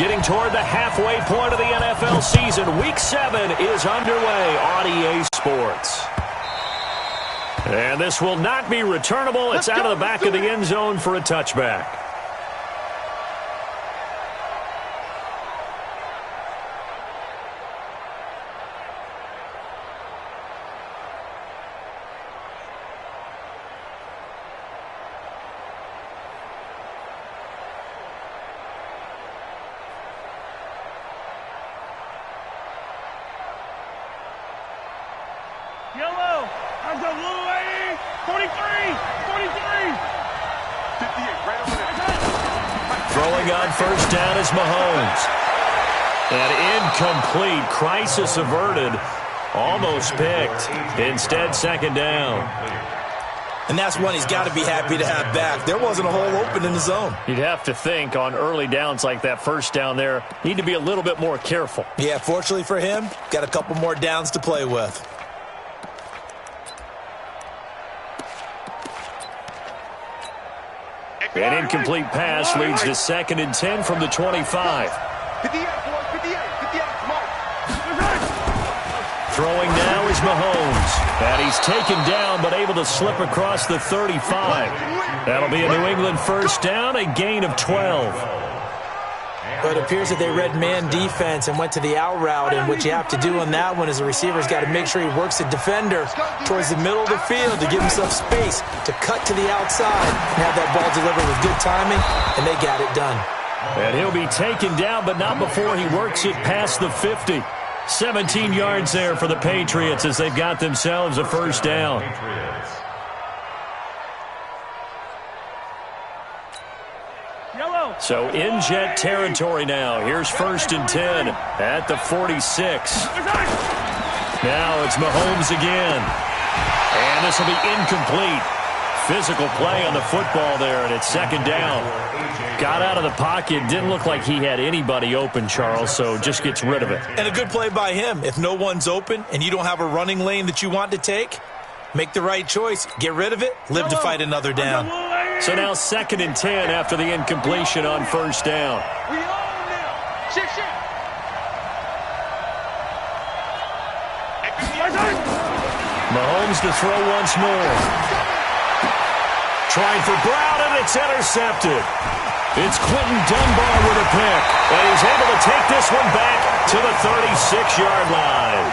Getting toward the halfway point of the NFL season. Week 7 is underway on EA Sports. And this will not be returnable. It's out of the back of the end zone for a touchback. Yellow, I've got little lady, 43, 43. 58, right over there. Throwing on first down is Mahomes. And incomplete, crisis averted, almost picked. Instead, second down. And that's one he's got to be happy to have back. There wasn't a hole open in the zone. You'd have to think on early downs like that first down there, need to be a little bit more careful. Yeah, fortunately for him, got a couple more downs to play with. An incomplete pass leads to 2nd and 10 from the 25. 58, boys, 58, come on. Throwing now is Mahomes. And he's taken down but able to slip across the 35. That'll be a New England first down, a gain of 12. But it appears that they read man defense and went to the out route, and what you have to do on that one is the receiver's got to make sure he works the defender towards the middle of the field to give himself space to cut to the outside and have that ball delivered with good timing, and they got it done. And he'll be taken down, but not before he works it past the 50. 17 yards there for the Patriots as they've got themselves a first down. So in jet territory now. Here's 1st and 10 at the 46. Now it's Mahomes again. And this will be incomplete. Physical play on the football there, and it's second down. Got out of the pocket. Didn't look like he had anybody open, Charles, so just gets rid of it. And a good play by him. If no one's open and you don't have a running lane that you want to take, make the right choice. Get rid of it. Live to fight another down. So now 2nd and 10 after the incompletion on first down. We own now. Shit. Mahomes to throw once more. Trying for Brown, and it's intercepted. It's Quentin Dunbar with a pick, and he's able to take this one back to the 36-yard line.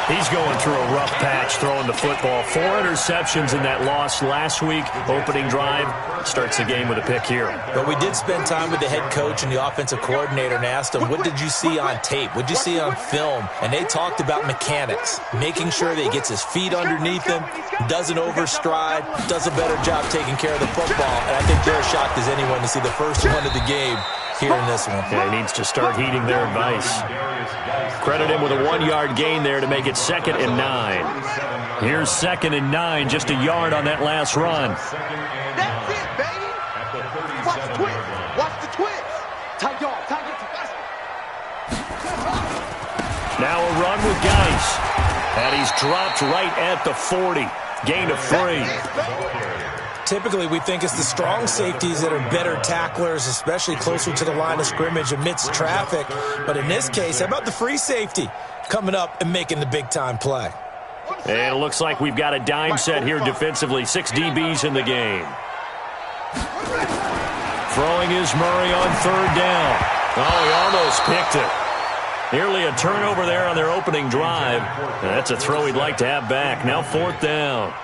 He's going through a rough patch throwing the football. 4 interceptions in that loss last week. Opening drive starts the game with a pick here. But we did spend time with the head coach and the offensive coordinator and asked them, what did you see on tape? What did you see on film? And they talked about mechanics, making sure that he gets his feet underneath him, doesn't overstride, does a better job taking care of the football. And I think they're shocked as anyone to see the first one of the game here in this one. Yeah, he needs to start heeding their advice. Credit him with a 1-yard gain there to make it 2nd and 9. Here's 2nd and 9, just a yard on that last run. That's it, baby. Watch the twist. Watch the twist. Tight yard. Now a run with Geis. And he's dropped right at the 40. Gain of 3. Typically, we think it's the strong safeties that are better tacklers, especially closer to the line of scrimmage amidst traffic. But in this case, how about the free safety coming up and making the big-time play? And it looks like we've got a dime set here defensively. 6 DBs in the game. Throwing is Murray on 3rd down. Oh, he almost picked it. Nearly a turnover there on their opening drive. And that's a throw he'd like to have back. Now 4th down.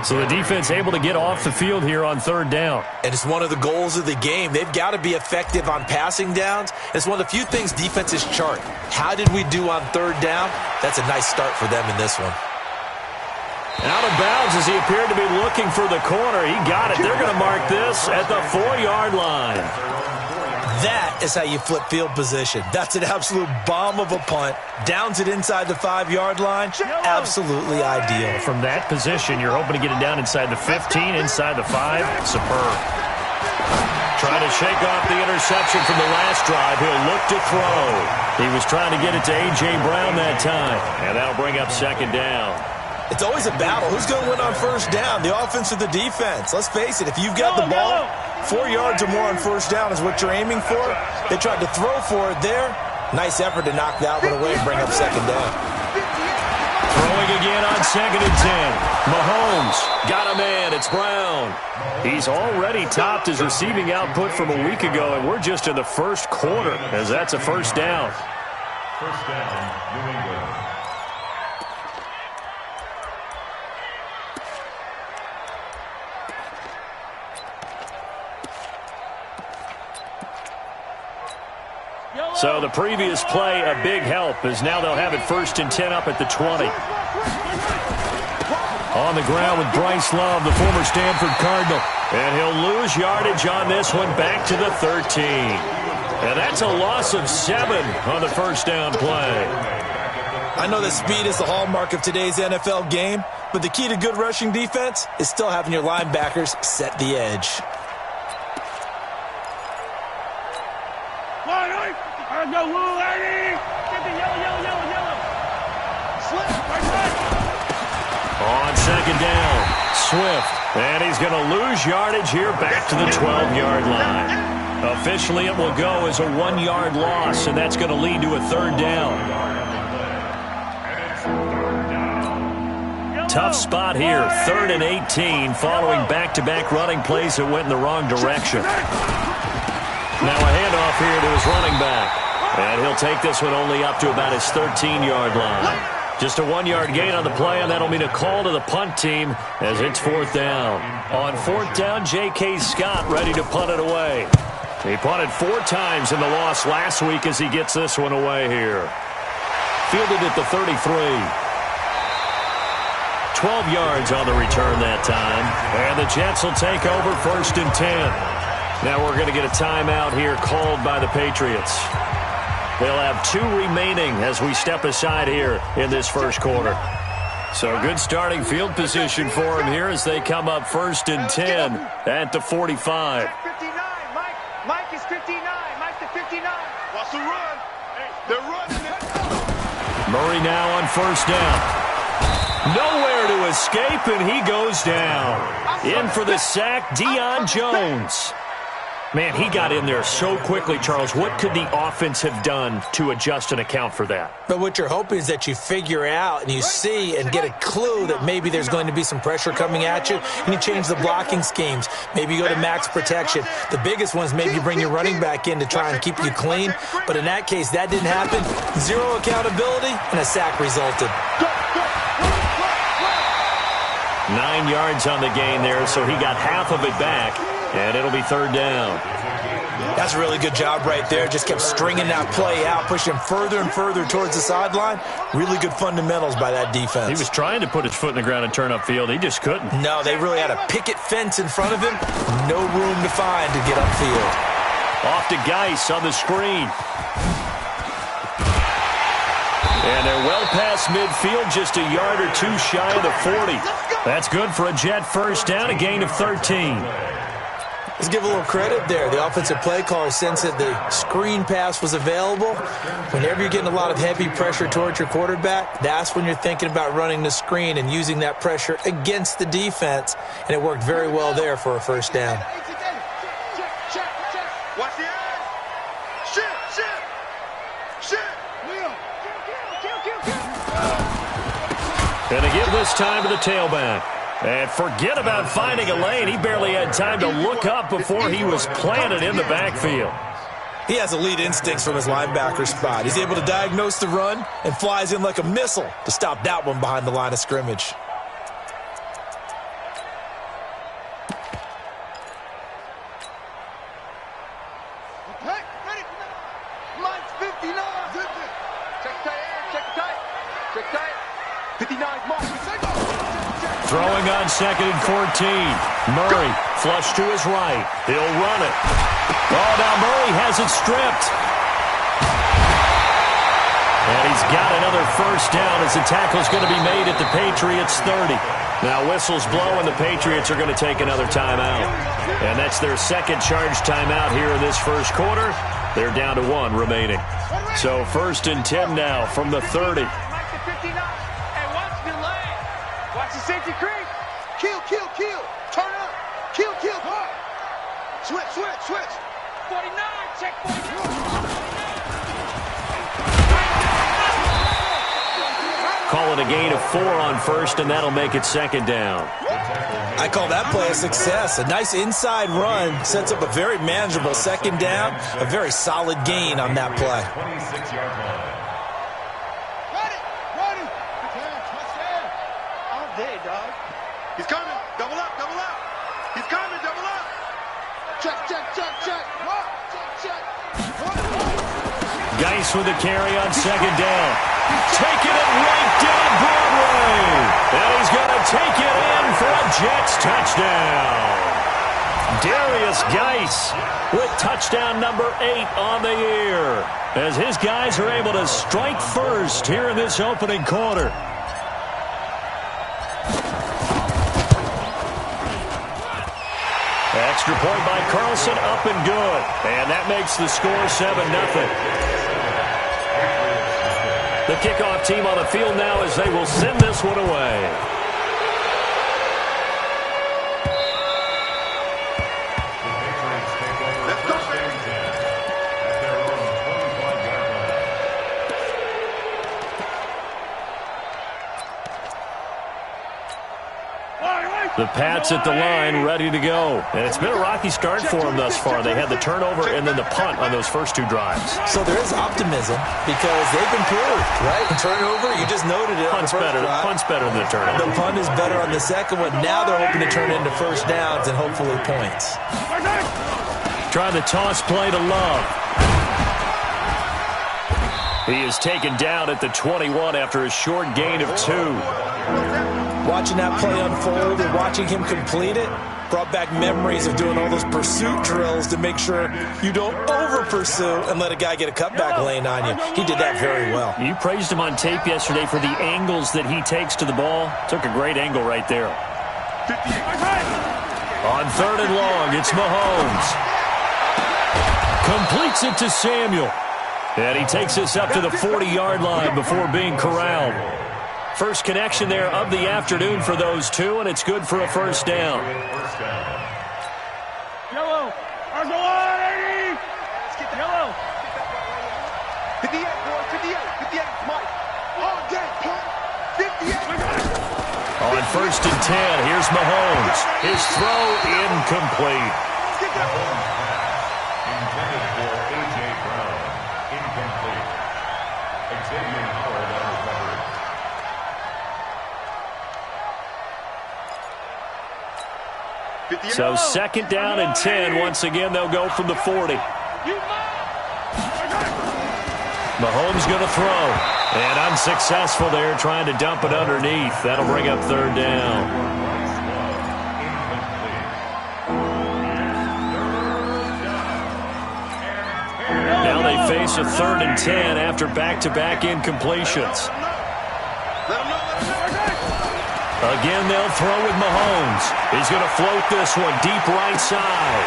So the defense able to get off the field here on 3rd down. And it's one of the goals of the game. They've got to be effective on passing downs. It's one of the few things defenses chart. How did we do on 3rd down? That's a nice start for them in this one. Out of bounds as he appeared to be looking for the corner. He got it. They're going to mark this at the 4-yard line. That is how you flip field position. That's an absolute bomb of a punt. Downs it inside the 5-yard line. Absolutely ideal. From that position, you're hoping to get it down inside the 15, inside the 5. Superb. Trying to shake off the interception from the last drive. He'll look to throw. He was trying to get it to A.J. Brown that time. And that'll bring up 2nd down. It's always a battle. Who's going to win on first down, the offense or the defense? Let's face it, if you've got the ball, 4 yards or more on first down is what you're aiming for. They tried to throw for it there. Nice effort to knock that one away and bring up second down. Throwing again on 2nd and 10. Mahomes got a man. It's Brown. He's already topped his receiving output from a week ago, and we're just in the first quarter as that's a first down. First down, New England. So the previous play, a big help, as now they'll have it 1st and 10 up at the 20. On the ground with Bryce Love, the former Stanford Cardinal. And he'll lose yardage on this one back to the 13. And that's a loss of 7 on the first down play. I know that speed is the hallmark of today's NFL game, but the key to good rushing defense is still having your linebackers set the edge. Go, Lou, Eddie! Get the yellow. Slip, right side. On 2nd down, Swift. And he's going to lose yardage here back to the 12-yard line. Officially, it will go as a 1-yard loss, and that's going to lead to a 3rd down. Tough spot here, 3rd and 18, following back-to-back running plays that went in the wrong direction. Now a handoff here to his running back. And he'll take this one only up to about his 13-yard line. Just a 1-yard gain on the play, and that'll mean a call to the punt team as it's 4th down. On 4th down, J.K. Scott ready to punt it away. He punted 4 times in the loss last week as he gets this one away here. Fielded at the 33. 12 yards on the return that time. And the Jets will take over 1st and 10. Now we're going to get a timeout here called by the Patriots. They'll have 2 remaining as we step aside here in this first quarter. So good starting field position for them here as they come up 1st and 10 at the 45. 59, Mike is 59. Mike to 59. Watch the run. They're running it. Murray now on 1st down. Nowhere to escape, and he goes down. In for the sack, Deion Jones. Man, he got in there so quickly, Charles. What could the offense have done to adjust and account for that? But what you're hoping is that you figure out and you see and get a clue that maybe there's going to be some pressure coming at you, and you change the blocking schemes. Maybe you go to max protection. The biggest one is maybe you bring your running back in to try and keep you clean. But in that case, that didn't happen. 0 accountability, and a sack resulted. 9 yards on the gain there, so he got half of it back. And it'll be 3rd down. That's a really good job right there. Just kept stringing that play out, pushing him further and further towards the sideline. Really good fundamentals by that defense. He was trying to put his foot in the ground and turn upfield. He just couldn't. No, they really had a picket fence in front of him. No room to find to get upfield. Off to Geis on the screen. And they're well past midfield, just a yard or 2 shy of the 40. That's good for a Jet first down, a gain of 13. Let's give a little credit there. The offensive play caller sensed that the screen pass was available. Whenever you're getting a lot of heavy pressure towards your quarterback, that's when you're thinking about running the screen and using that pressure against the defense. And it worked very well there for a first down. Watch the eye. Shit. And they give this time to the tailback. And forget about finding a lane. He barely had time to look up before he was planted in the backfield. He has elite instincts from his linebacker spot. He's able to diagnose the run and flies in like a missile to stop that one behind the line of scrimmage. Okay, ready? Mike's 59. Check tight. 59, Mike. Throwing on 2nd and 14. Murray flush to his right. He'll run it. Oh, now Murray has it stripped. And he's got another first down as the tackle's going to be made at the Patriots 30. Now whistles blow and the Patriots are going to take another timeout. And that's their second charge timeout here in this first quarter. They're down to 1 remaining. So 1st and 10 now from the 30. safety creep. Kill. Turn up. Kill. Hard. Switch. 49, check 49. Call it a gain of 4 on first, and that'll make it second down. I call that play a success. A nice inside run sets up a very manageable second down. A very solid gain on that play. 26-yard line. Ready. Touchdown. All day, dog. He's coming. Double up. He's coming. Double up. Check. What? Check. Geis with the carry on second down. Taking it right down Broadway. And he's going to take it in for a Jets touchdown. Darius Geis with touchdown number 8 on the year, as his guys are able to strike first here in this opening quarter. Extra point by Carlson, up and good. And that makes the score 7-0. The kickoff team on the field now as they will send this one away. The Pats at the line, ready to go. And it's been a rocky start for them thus far. They had the turnover and then the punt on those first 2 drives. So there is optimism because they've improved, right? The turnover, you just noted it. Punt's better than the turnover. The punt is better on the second one. Now they're hoping to turn it into first downs and hopefully points. Trying the toss play to Love. He is taken down at the 21 after a short gain of 2. Watching that play unfold and watching him complete it brought back memories of doing all those pursuit drills to make sure you don't over-pursue and let a guy get a cutback lane on you. He did that very well. You praised him on tape yesterday for the angles that he takes to the ball. Took a great angle right there. On 3rd and long, it's Mahomes. Completes it to Samuel. And he takes this up to the 40-yard line before being corralled. First connection there of the afternoon for those two, and it's good for a first down. Yellow. Ours go on, 80. Let's get the yellow. 58, boy. 58. Mike. All day, punt. 58. On 1st and 10, here's Mahomes. His throw incomplete. Get that one. Intended for A.J. Brown. Incomplete. Xavier Howard on recovery. So second down and 10. Once again, they'll go from the 40. Mahomes going to throw. And unsuccessful there, trying to dump it underneath. That'll bring up 3rd down. Now they face a 3rd and 10 after back-to-back incompletions. Again, they'll throw with Mahomes. He's going to float this one deep right side.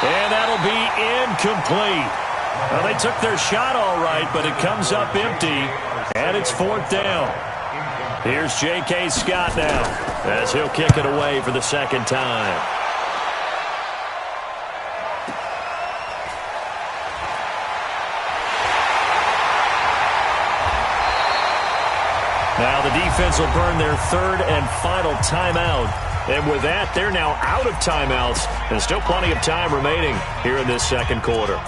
And that'll be incomplete. Well, they took their shot all right, but it comes up empty. And it's 4th down. Here's J.K. Scott now as he'll kick it away for the second time. Now the defense will burn their 3rd and final timeout. And with that, they're now out of timeouts. And still plenty of time remaining here in this second quarter.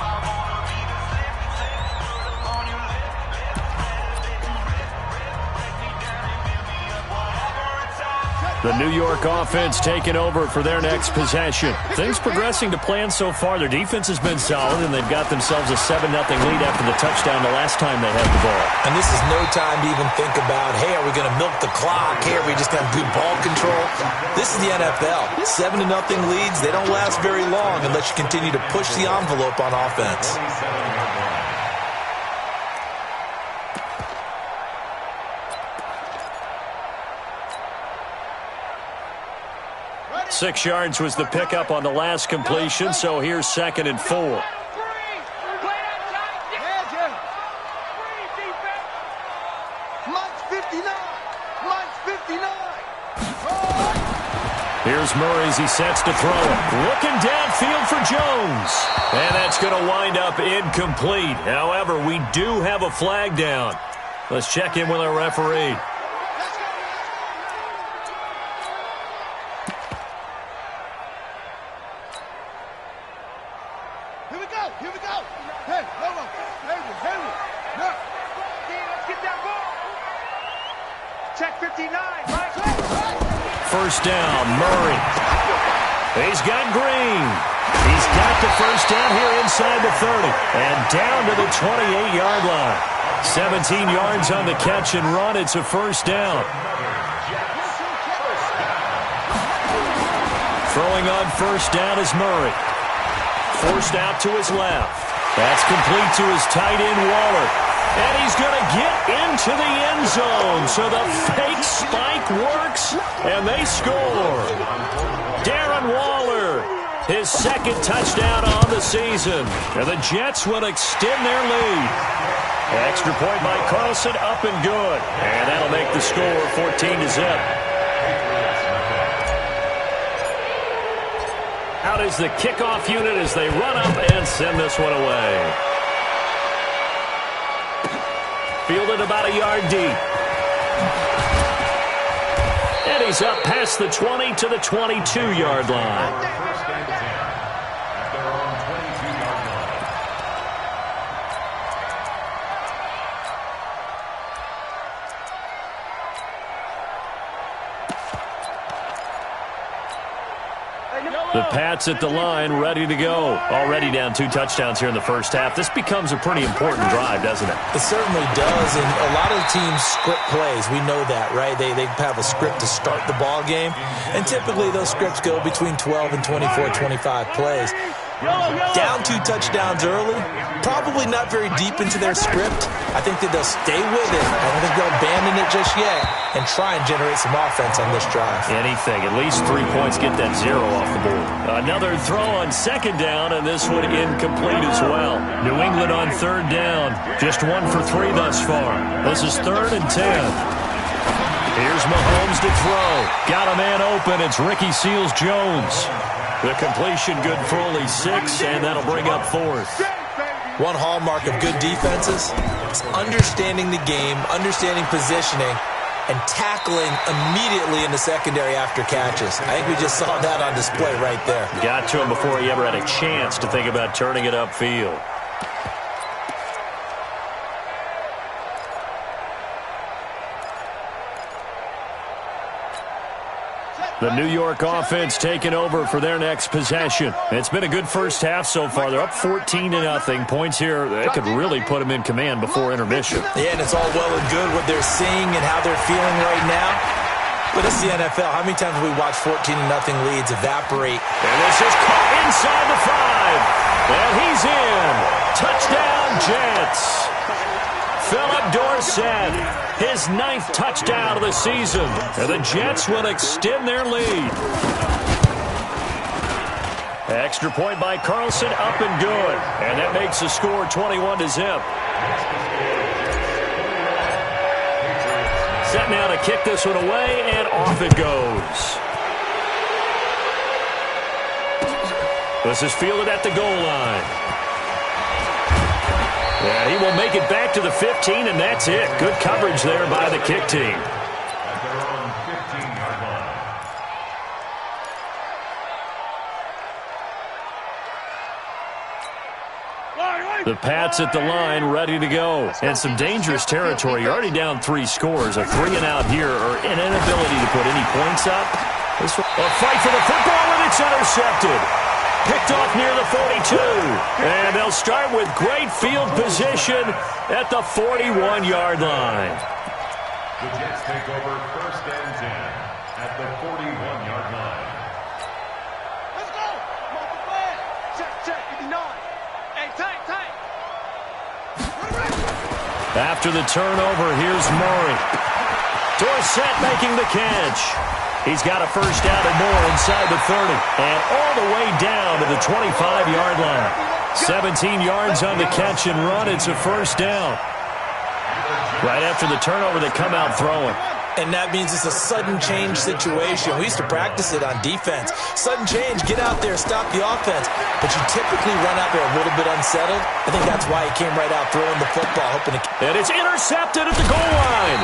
The New York offense taking over for their next possession. Things progressing to plan so far. Their defense has been solid, and they've got themselves a 7-0 lead after the touchdown the last time they had the ball. And this is no time to even think about, hey, are we going to milk the clock? Hey, are we just going to do ball control? This is the NFL. 7-0 leads, they don't last very long unless you continue to push the envelope on offense. 6 yards was the pickup on the last completion, so here's 2nd and 4. Mine's 59. Mine's 59. Here's Murray as he sets to throw it. Looking downfield for Jones. And that's going to wind up incomplete. However, we do have a flag down. Let's check in with our referee. Here we go. Here we go. Hey, hold on. Hey, no. Let's get that ball. Check 59, Mike. First down, Murray. He's got Green. He's got the first down here inside the 30. And down to the 28-yard line. 17 yards on the catch and run. It's a first down. Throwing on first down is Murray. Forced out to his left. That's complete to his tight end, Waller. And he's going to get into the end zone. So the fake spike works, and they score. Darren Waller, his second touchdown on the season. And the Jets will extend their lead. Extra point by Carlson, up and good. And that'll make the score 14-0. Out is the kickoff unit as they run up and send this one away. Fielded about a yard deep. And he's up past the 20 to the 22-yard line. The Pats at the line, ready to go. Already down 2 touchdowns here in the first half. This becomes a pretty important drive, doesn't it? It certainly does, and a lot of teams script plays. We know that, right? They have a script to start the ball game, and typically those scripts go between 12 and 24, 25 plays. Down 2 touchdowns early, probably not very deep into their script. I think that they'll stay with it. I don't think they'll abandon it just yet and try and generate some offense on this drive. Anything. At least 3 points, get that 0 off the board. Another throw on second down, and this one incomplete as well. New England on third down. Just 1 for 3 thus far. This is 3rd and 10. Here's Mahomes to throw. Got a man open. It's Ricky Seals-Jones. The completion good for only 6, and that'll bring up 4th. One hallmark of good defenses is understanding the game, understanding positioning, and tackling immediately in the secondary after catches. I think we just saw that on display right there. Got to him before he ever had a chance to think about turning it upfield. The New York offense taking over for their next possession. It's been a good first half so far. They're up 14-0. Points here that could really put them in command before intermission. Yeah, and it's all well and good what they're seeing and how they're feeling right now. But it's the NFL. How many times have we watched 14-0 leads evaporate? And this is caught inside the 5. And he's in. Touchdown, Jets. Philip Dorsett, his 9th touchdown of the season. And the Jets will extend their lead. Extra point by Carlson, up and good. And that makes the score 21-0. Set now to kick this one away, and off it goes. This is fielded at the goal line. Yeah, he will make it back to the 15, and that's it. Good coverage there by the kick team. At their own 15-yard line. The Pats at the line, ready to go. And some dangerous territory. You're already down 3 scores. A 3-and-out here, or an inability to put any points up. This one, a fight for the football, and it's intercepted. Picked off near the 42. And they'll start with great field position at the 41-yard line. The Jets take over 1st and 10 at the 41-yard line. Let's go. Come on, check, 59. Hey, tight. After the turnover, here's Murray. Dorsett making the catch. He's got a first down and more inside the 30. And all the way down to the 25-yard line. 17 yards on the catch and run. It's a first down. Right after the turnover, they come out throwing. And that means it's a sudden change situation. We used to practice it on defense. Sudden change, get out there, stop the offense. But you typically run out there a little bit unsettled. I think that's why he came right out throwing the football, hoping to... And it's intercepted at the goal line.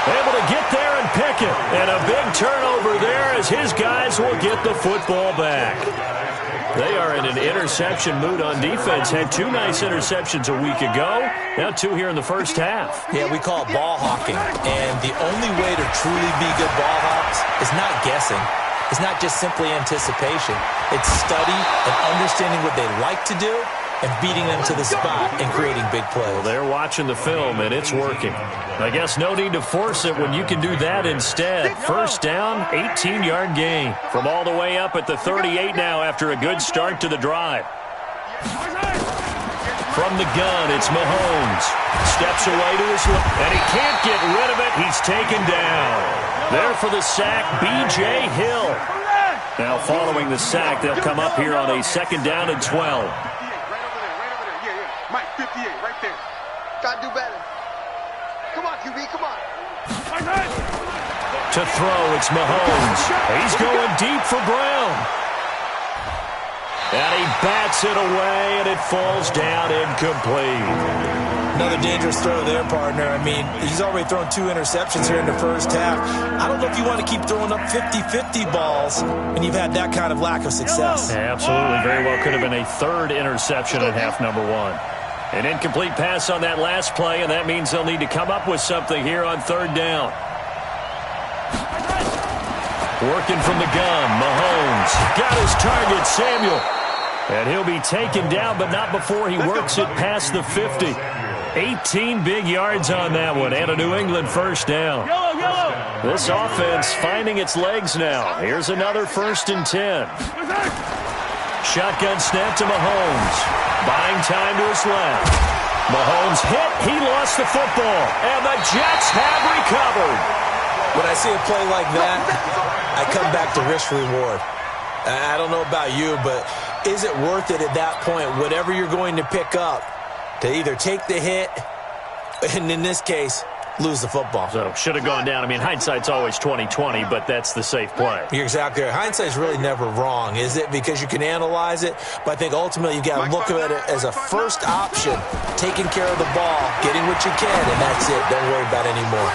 Able to get there and pick it. And a big turnover there as his guys will get the football back. They are in an interception mood on defense. Had 2 nice interceptions a week ago. Now 2 here in the first half. Yeah, we call it ball hawking. And the only way to truly be good ball hawks is not guessing. It's not just simply anticipation. It's study and understanding what they like to do and beating them to the spot and creating big plays. Well, they're watching the film, and it's working. I guess no need to force it when you can do that instead. First down, 18-yard gain. From all the way up at the 38 now after a good start to the drive. From the gun, it's Mahomes. Steps away to his left, and he can't get rid of it. He's taken down. There for the sack, B.J. Hill. Now following the sack, they'll come up here on a 2nd down and 12. Mike, 58, right there. Gotta do better. Come on, QB, come on. To throw, it's Mahomes. He's going deep for Brown. And he bats it away, and it falls down incomplete. Another dangerous throw there, partner. I mean, he's already thrown 2 interceptions here in the first half. I don't know if you want to keep throwing up 50-50 balls when you've had that kind of lack of success. Yeah, absolutely. Very well could have been a 3rd interception at half number 1. An incomplete pass on that last play, and that means they'll need to come up with something here on 3rd down. Working from the gun, Mahomes got his target, Samuel. And he'll be taken down, but not before he works it past the 50. 18 big yards on that one, and a New England first down. This offense finding its legs now. Here's another 1st and 10. Shotgun snap to Mahomes. Buying time to his left. Mahomes hit. He lost the football. And the Jets have recovered. When I see a play like that, I come back to risk-reward. I don't know about you, but is it worth it at that point, whatever you're going to pick up, to either take the hit, and in this case, lose the football? So, should have gone down. I mean, hindsight's always 20/20, but that's the safe play. You're exactly right. Hindsight's really never wrong, is it? Because you can analyze it, but I think ultimately you got to look at it as a first option, taking care of the ball, getting what you can, and that's it. Don't worry about it anymore.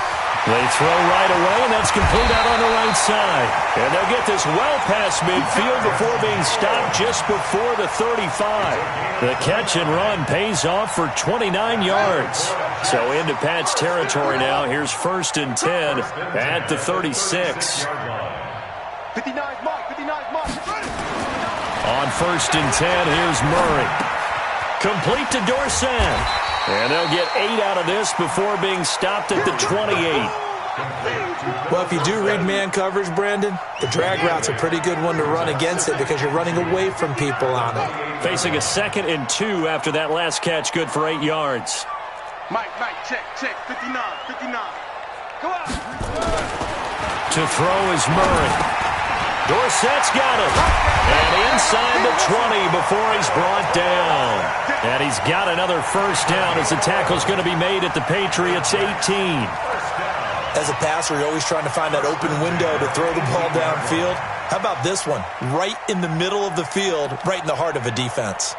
They throw right away, and that's complete out on the right side. And they'll get this well past midfield before being stopped just before the 35. The catch and run pays off for 29 yards. So into Pat's territory now. Here's 1st and 10 at the 36. 59 Mike, 59 Mike. On 1st and 10, here's Murray. Complete to Dorsett. And they'll get 8 out of this before being stopped at the 28. Well, if you do read man coverage, Brandon, the drag route's a pretty good one to run against it because you're running away from people on it. Facing a 2nd and 2 after that last catch, good for 8 yards. Mike, check, 59. Go on. To throw is Murray. Dorsett's got it. And inside the 20 before he's brought down. And he's got another first down as the tackle's going to be made at the Patriots' 18. As a passer, you're always trying to find that open window to throw the ball downfield. How about this one? Right in the middle of the field, right in the heart of a defense.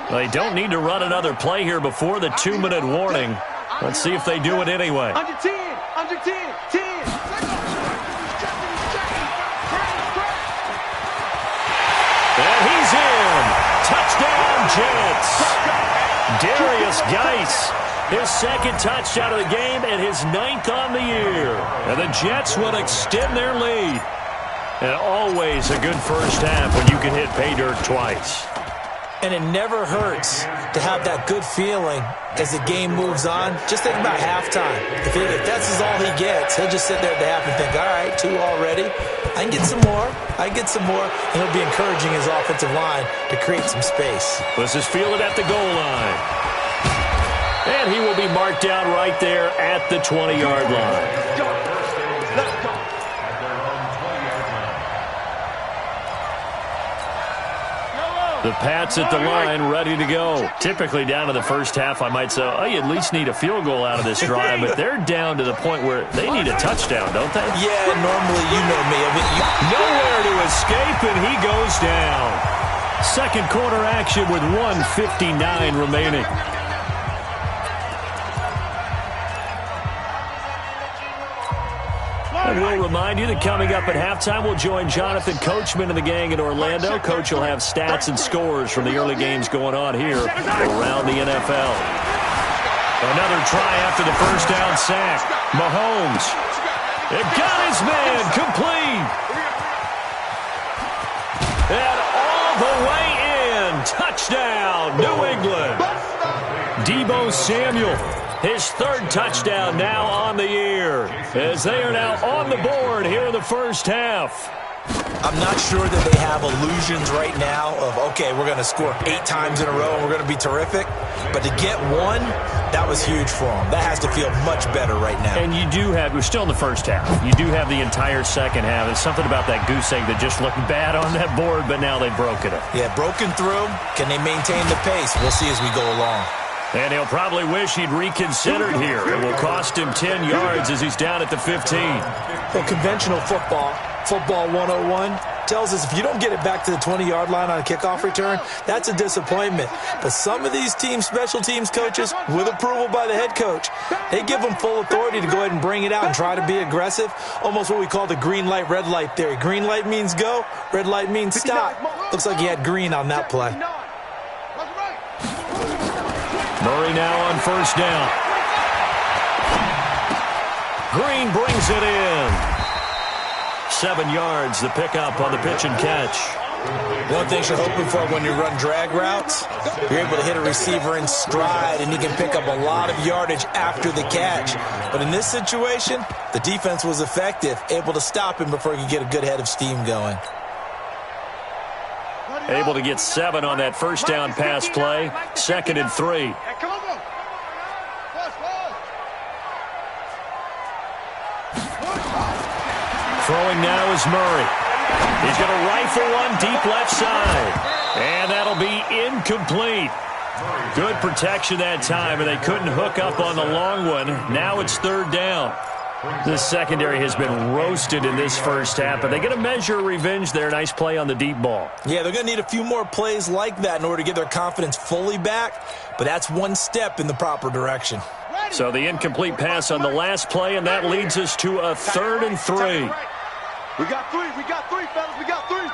They don't need to run another play here before the 2-minute warning. Let's see if they do it anyway. Under 10, 10. And he's in. Touchdown, Jets. Darius Geis, his 2nd touchdown of the game and his 9th on the year. And the Jets will extend their lead. And always a good first half when you can hit pay dirt twice. And it never hurts to have that good feeling as the game moves on. Just think about halftime. If that's all he gets, he'll just sit there at the half and think, all right, 2 already. I can get some more. And he'll be encouraging his offensive line to create some space. This is fielded at the goal line. And he will be marked down right there at the 20-yard line. The The Pats at the line, ready to go. Typically down to the first half, I might say, oh, you at least need a field goal out of this drive, but they're down to the point where they need a touchdown, don't they? Yeah, normally, you know me. Nowhere to escape, and he goes down. Second quarter action with 1:59 remaining. And we'll remind you that coming up at halftime, we'll join Jonathan Coachman and the gang in Orlando. Coach will have stats and scores from the early games going on here around the NFL. Another try after the first down sack. Mahomes. It got his man complete. And all the way in. Touchdown, New England. Deebo Samuel. His third touchdown now on the year as they are now on the board here in the first half. I'm not sure that they have illusions right now of, okay, we're going to score 8 times in a row and we're going to be terrific. But to get one, that was huge for them. That has to feel much better right now. And you do have, we're still in the first half. You do have the entire second half. There's something about that goose egg that just looked bad on that board, but now they've broken it. Yeah, broken through. Can they maintain the pace? We'll see as we go along. And he'll probably wish he'd reconsidered here. It will cost him 10 yards as he's down at the 15. Well, conventional football 101, tells us if you don't get it back to the 20-yard line on a kickoff return, that's a disappointment. But some of these teams, special teams coaches, with approval by the head coach, they give them full authority to go ahead and bring it out and try to be aggressive. Almost what we call the green light, red light theory. Green light means go, red light means stop. Looks like he had green on that play. Murray now on first down. Green brings it in. 7 yards, the pickup on the pitch and catch. One thing you're hoping for when you run drag routes, you're able to hit a receiver in stride, and he can pick up a lot of yardage after the catch. But in this situation, the defense was effective, able to stop him before he could get a good head of steam going. Able to get 7 on that first down pass play. 2nd and 3. Throwing now is Murray. He's going to rifle one deep left side. And that'll be incomplete. Good protection that time, and they couldn't hook up on the long one. Now it's 3rd down. This secondary has been roasted in this first half, but they're going to measure revenge there. Nice play on the deep ball. Yeah, they're going to need a few more plays like that in order to get their confidence fully back, but that's one step in the proper direction. So the incomplete pass on the last play, and that leads us to a 3rd and 3. We got three, fellas, we got 3.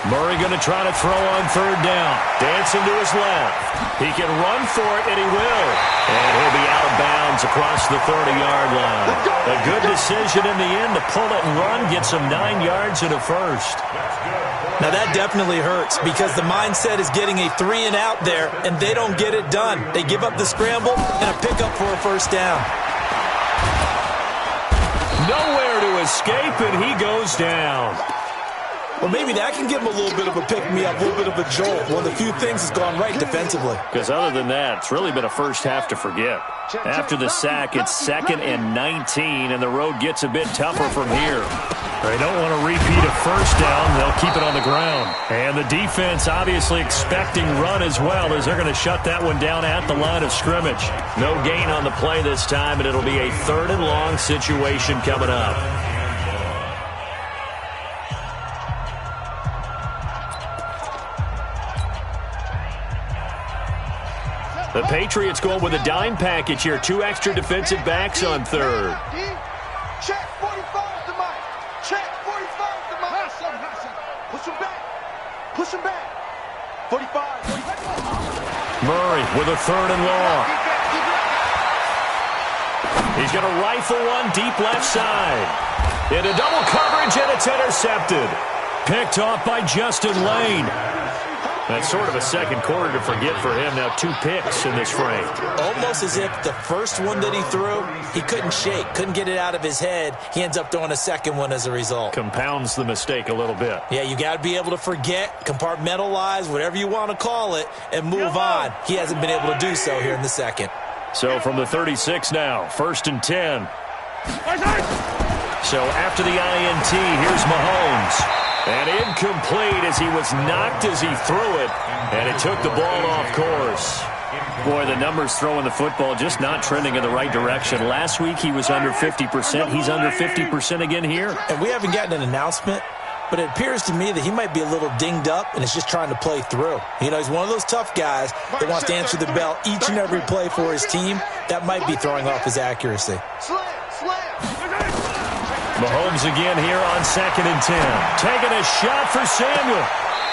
Murray going to try to throw on 3rd down. Dancing to his left. He can run for it, and he will. And he'll be out of bounds across the 30-yard line. A good decision in the end to pull it and run, get some 9 yards and a first. Now that definitely hurts because the mindset is getting a 3 and out there, and they don't get it done. They give up the scramble and a pickup for a first down. Nowhere to escape, and he goes down. Well, maybe that can give him a little bit of a pick-me-up, a little bit of a jolt. One of the few things that's gone right defensively. Because other than that, it's really been a first half to forget. After the sack, it's 2nd and 19, and the road gets a bit tougher from here. They don't want to repeat a first down. They'll keep it on the ground. And the defense obviously expecting run as well, as they're going to shut that one down at the line of scrimmage. No gain on the play this time, and it'll be a 3rd and long situation coming up. The Patriots going with a dime package here. 2 extra defensive backs on 3rd. Check 45 to Mike. Check 45 to Mike. Push him back. Push him back. 45. Murray with a 3rd and long. He's going to rifle one deep left side. Into double coverage, and it's intercepted. Picked off by Justin Lane. That's sort of a second quarter to forget for him. Now 2 picks in this frame. Almost as if the first one that he threw, he couldn't shake, couldn't get it out of his head. He ends up throwing a second one as a result. Compounds the mistake a little bit. Yeah, you got to be able to forget, compartmentalize, whatever you want to call it, and move on. He hasn't been able to do so here in the second. So from the 36 now, 1st and 10. So after the INT, here's Mahomes. And incomplete as he was knocked as he threw it, and it took the ball off course. Boy, the numbers throwing the football just not trending in the right direction. Last week he was under 50%. He's under 50% again here. And we haven't gotten an announcement, but it appears to me that he might be a little dinged up and is just trying to play through. You know, he's one of those tough guys that wants to answer the bell each and every play for his team. That might be throwing off his accuracy. Mahomes again here on 2nd and 10. Taking a shot for Samuel.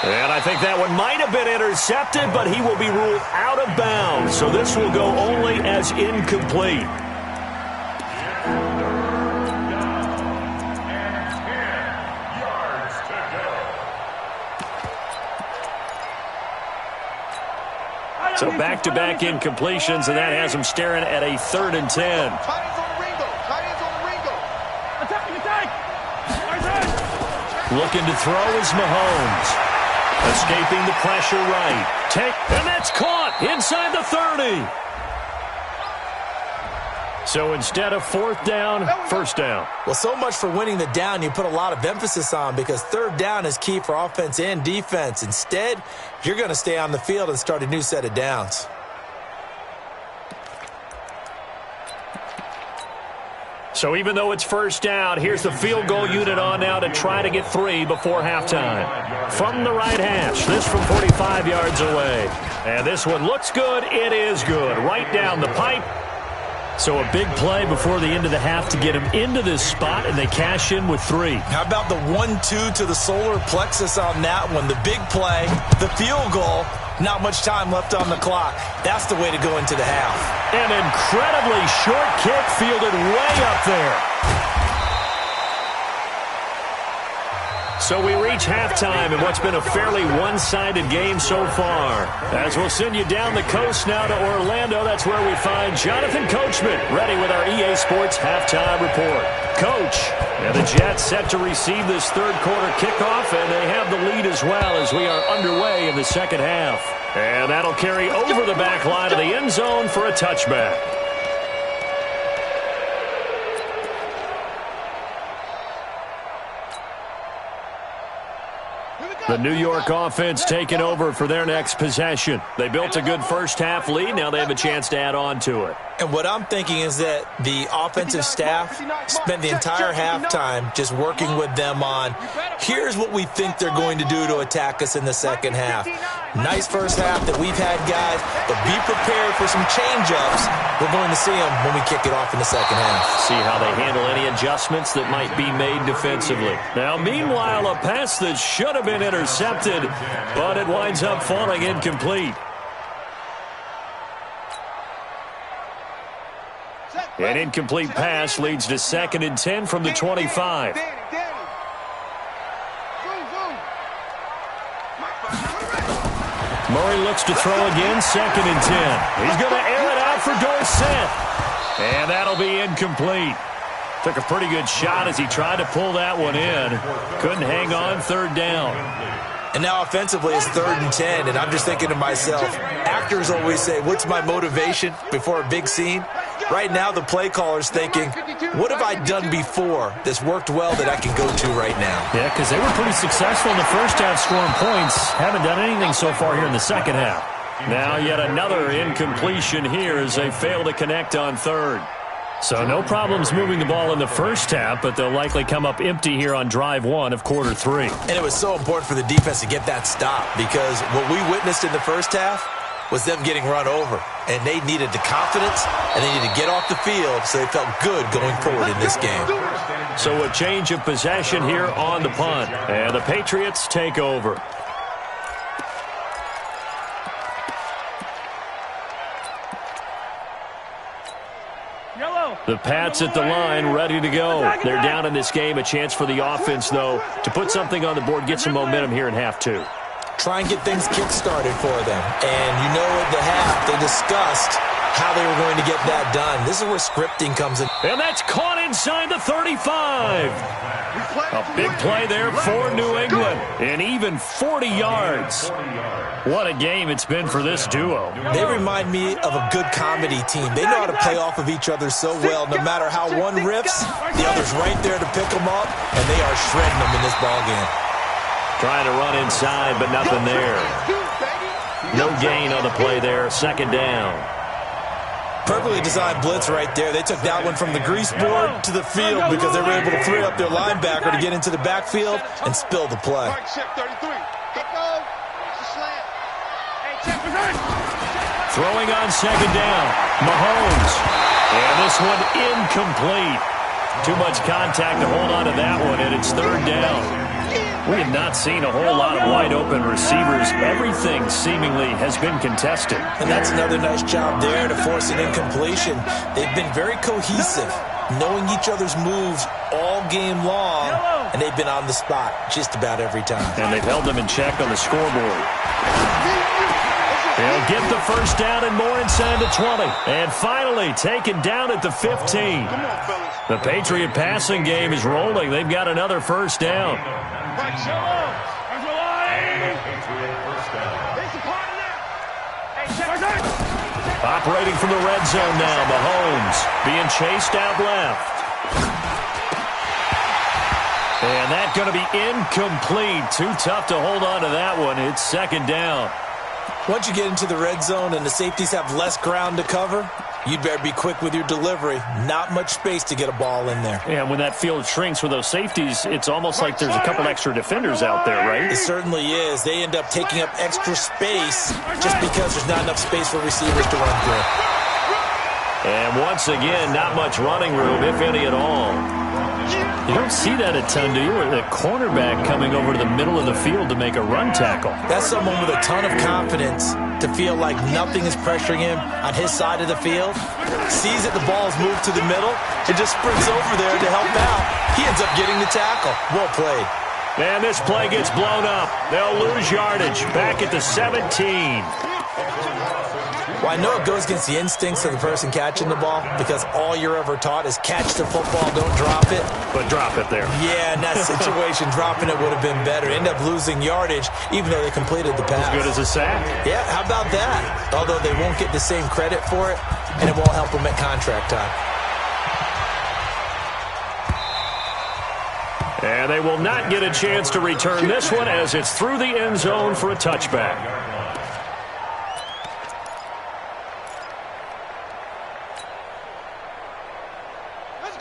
And I think that one might have been intercepted, but he will be ruled out of bounds. So this will go only as incomplete. So back-to-back incompletions, and that has him staring at a 3rd and 10. Looking to throw is Mahomes. Escaping the pressure right. And that's caught inside the 30. So instead of 4th down, 1st down. Well, so much for winning the down you put a lot of emphasis on, because 3rd down is key for offense and defense. Instead, you're going to stay on the field and start a new set of downs. So even though it's 1st down, here's the field goal unit on now to try to get 3 before halftime. From the right hash, this from 45 yards away. And this one looks good. It is good. Right down the pipe. So a big play before the end of the half to get him into this spot, and they cash in with 3. How about the 1-2 to the solar plexus on that one? The big play, the field goal, not much time left on the clock. That's the way to go into the half. An incredibly short kick fielded way up there. So we reach halftime in what's been a fairly one-sided game so far. As we'll send you down the coast now to Orlando, that's where we find Jonathan Coachman, ready with our EA Sports halftime report. Coach, and the Jets set to receive this 3rd quarter kickoff, and they have the lead as well as we are underway in the 2nd half. And that'll carry over the back line of the end zone for a touchback. The New York offense taking over for their next possession. They built a good 1st half lead. Now they have a chance to add on to it. And what I'm thinking is that the offensive staff spent the entire halftime just working with them on, here's what we think they're going to do to attack us in the 2nd half. Nice 1st half that we've had, guys, but be prepared for some change-ups. We're going to see them when we kick it off in the 2nd half. See how they handle any adjustments that might be made defensively. Now, meanwhile, a pass that should have been intercepted, but it winds up falling incomplete. An incomplete pass leads to 2nd and 10 from the 25. Murray looks to throw again, 2nd and 10. He's going to air it out for Dorsett. And that'll be incomplete. Took a pretty good shot as he tried to pull that one in. Couldn't hang on, 3rd down. And now offensively it's 3rd and 10, and I'm just thinking to myself, actors always say, what's my motivation before a big scene? Right now the play caller's thinking, what have I done before that's worked well that I can go to right now? Yeah, because they were pretty successful in the 1st half scoring points. Haven't done anything so far here in the 2nd half. Now yet another incompletion here as they fail to connect on 3rd. So no problems moving the ball in the 1st half, but they'll likely come up empty here on drive 1 of quarter 3. And it was so important for the defense to get that stop, because what we witnessed in the 1st half was them getting run over. And they needed the confidence, and they needed to get off the field so they felt good going forward in this game. So a change of possession here on the punt. And the Patriots take over. The Pats at the line, ready to go. They're down in this game. A chance for the offense, though, to put something on the board, get some momentum here in half 2. Try and get things kick-started for them. And you know at the half, they discussed how they were going to get that done. This is where scripting comes in. And that's caught inside the 35. A big play there for New England. And even 40 yards. What a game it's been for this duo. They remind me of a good comedy team. They know how to play off of each other so well. No matter how one riffs, the other's right there to pick them up, and they are shredding them in this ballgame. Trying to run inside, but nothing there. No gain on the play there. Second down. Perfectly designed blitz right there. They took that one from the grease board to the field because they were able to free up their linebacker to get into the backfield and spill the play. Throwing on second down. Mahomes. And this one incomplete. Too much contact to hold on to that one, and it's third down. We have not seen a whole lot of wide-open receivers. Everything seemingly has been contested. And that's another nice job there to force an incompletion. They've been very cohesive, knowing each other's moves all game long, and they've been on the spot just about every time. And they've held them in check on the scoreboard. They'll get the first down and more inside the 20. And finally taken down at the 15. The Patriot passing game is rolling. They've got another first down. Operating from the red zone now. Mahomes being chased out left. And that's going to be incomplete. Too tough to hold on to that one. It's second down. Once you get into the red zone and the safeties have less ground to cover, you'd better be quick with your delivery. Not much space to get a ball in there. Yeah, when that field shrinks with those safeties, it's almost like there's a couple extra defenders out there, right? It certainly is. They end up taking up extra space just because there's not enough space for receivers to run through. And once again, not much running room, if any at all. You don't see that a ton, do you? Or the cornerback coming over to the middle of the field to make a run tackle. That's someone with a ton of confidence to feel like nothing is pressuring him on his side of the field. Sees that the ball's moved to the middle and just sprints over there to help out. He ends up getting the tackle. Well played. And this play gets blown up. They'll lose yardage back at the 17. Well, I know it goes against the instincts of the person catching the ball because all you're ever taught is catch the football, don't drop it. But drop it there. Yeah, in that situation, dropping it would have been better. End up losing yardage even though they completed the pass. As good as a sack. Yeah, how about that? Although they won't get the same credit for it, and it won't help them at contract time. And they will not get a chance to return this one as it's through the end zone for a touchback.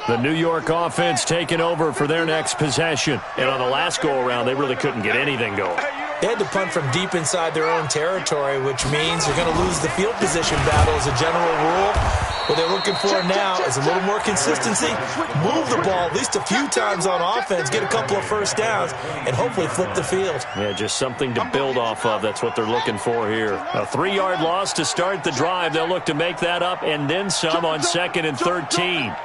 The New York offense taking over for their next possession. And on the last go-around, they really couldn't get anything going. They had to punt from deep inside their own territory, which means you're going to lose the field position battle as a general rule. What they're looking for now is a little more consistency, move the ball at least a few times on offense, get a couple of first downs, and hopefully flip the field. Yeah, just something to build off of. That's what they're looking for here. A 3-yard loss to start the drive. They'll look to make that up and then some on 2nd and 13.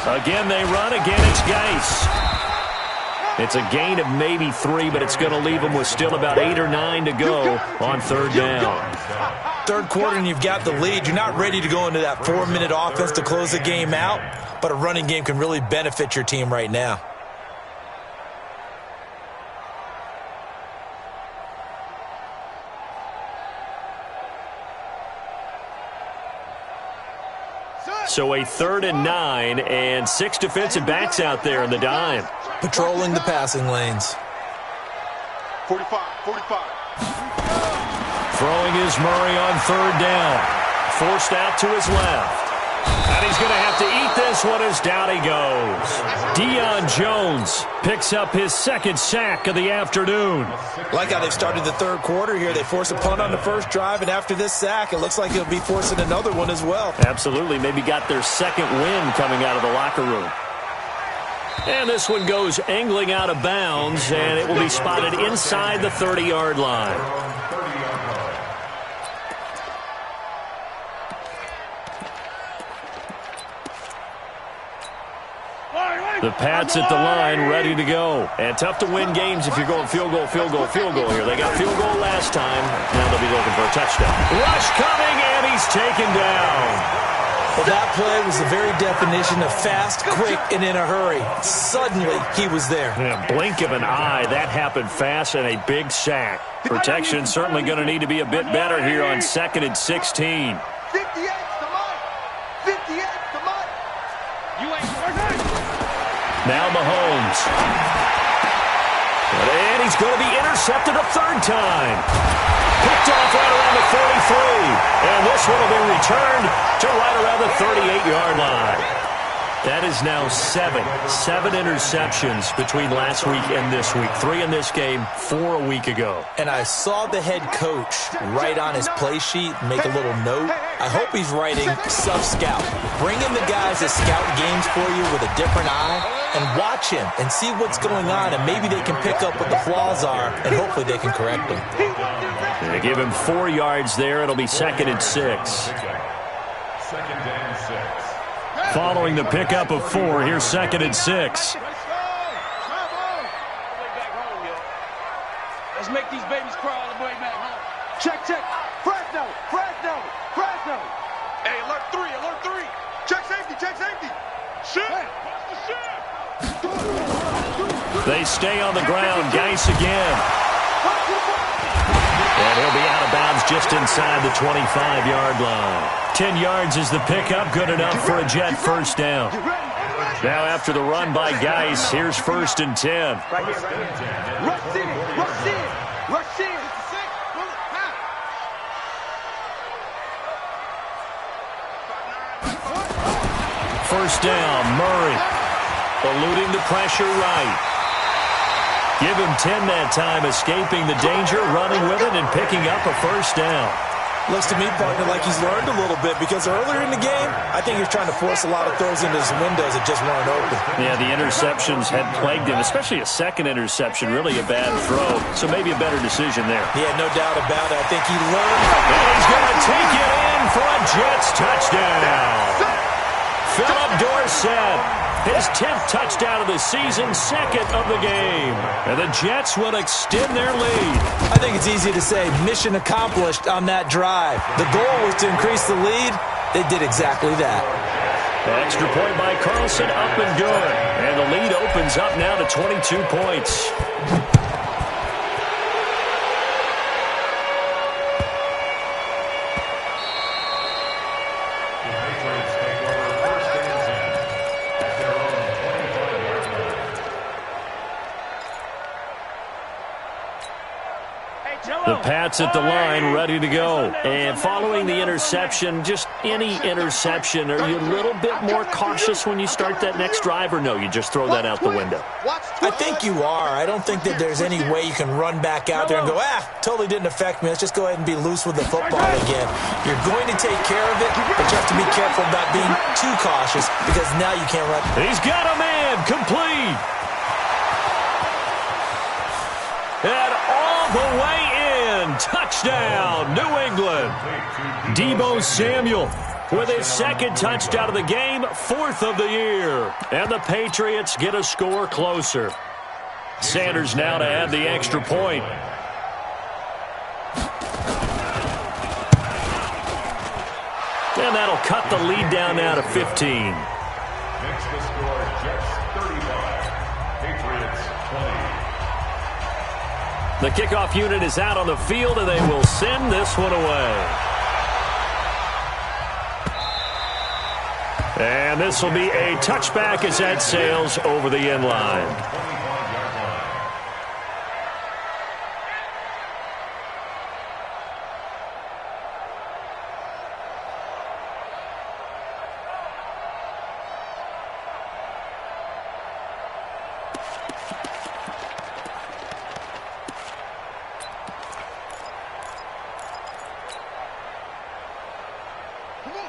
Again, they run. Again, it's Geis. It's a gain of maybe 3, but it's going to leave them with still about 8 or 9 to go on third down. Third quarter and you've got the lead. You're not ready to go into that 4-minute offense to close the game out, but a running game can really benefit your team right now. So a 3rd and 9 and 6 defensive backs out there in the dime. Patrolling the passing lanes. 45. Throwing is Murray on 3rd down. Forced out to his left. And he's going to have to eat this one as down he goes. Deion Jones picks up his 2nd sack of the afternoon. Like how they've started the third quarter here. They force a punt on the first drive, and after this sack, it looks like they'll be forcing another one as well. Absolutely. Maybe got their 2nd win coming out of the locker room. And this one goes angling out of bounds, and it will be spotted inside the 30-yard line. The Pats at the line, ready to go. And tough to win games if you're going field goal here. They got field goal last time. Now they'll be looking for a touchdown. Rush coming, and he's taken down. Well, that play was the very definition of fast, quick, and in a hurry. Suddenly, he was there. Yeah, blink of an eye. That happened fast and a big sack. Protection certainly going to need to be a bit better here on 2nd and 16. 58's the mark. 58's the mark. You ain't Now Mahomes. And he's going to be intercepted a third time. Picked off right around the 43. And this one will be returned to right around the 38-yard line. That is now seven interceptions between last week and this week. 3 in this game, 4 a week ago. And I saw the head coach write on his play sheet, make a little note. I hope he's writing self-scout. Bring in the guys that scout games for you with a different eye and watch him and see what's going on, and maybe they can pick up what the flaws are, and hopefully they can correct them. They give him 4 yards there. It'll be 2nd and 6. 2nd and 6. Following the pickup of 4, here's 2nd and 6. Let's make these babies cry all the way back home. Check. Fresno. Hey, alert 3. Check safety. Shift. They stay on the ground. Geis again. And he'll be out of bounds just inside the 25-yard line. 10 yards is the pickup, good enough for a Jet first down. Now after the run by Geis, here's 1st and 10. Rush in. First down, Murray. Eluding the pressure right. Give him 10 that time, escaping the danger, running with it, and picking up a first down. Looks to me, partner, like he's learned a little bit, because earlier in the game, I think he was trying to force a lot of throws into his windows that just weren't open. Yeah, the interceptions had plagued him, especially a second interception, really a bad throw, so maybe a better decision there. Yeah, no doubt about it. I think he learned. And he's going to take it in for a Jets touchdown. Philip Dorsett, his 10th touchdown of the season, 2nd of the game. And the Jets will extend their lead. I think it's easy to say mission accomplished on that drive. The goal was to increase the lead. They did exactly that. Extra point by Carlson, up and good. And the lead opens up now to 22 points. The Pats at the line, ready to go. And following the interception, just any interception, are you a little bit more cautious when you start that next drive, or no, you just throw that out the window? I think you are. I don't think that there's any way you can run back out there and go, totally didn't affect me. Let's just go ahead and be loose with the football again. You're going to take care of it, but you have to be careful about being too cautious, because now you can't run. He's got a man, complete. And all the way in, touchdown, New England. Deebo Samuel with his 2nd touchdown of the game, 4th of the year. And the Patriots get a score closer. Sanders now to add the extra point. And that'll cut the lead down now to 15. Makes the score Jets 35, Patriots 20. The kickoff unit is out on the field, and they will send this one away. And this will be a touchback as that sails over the end line.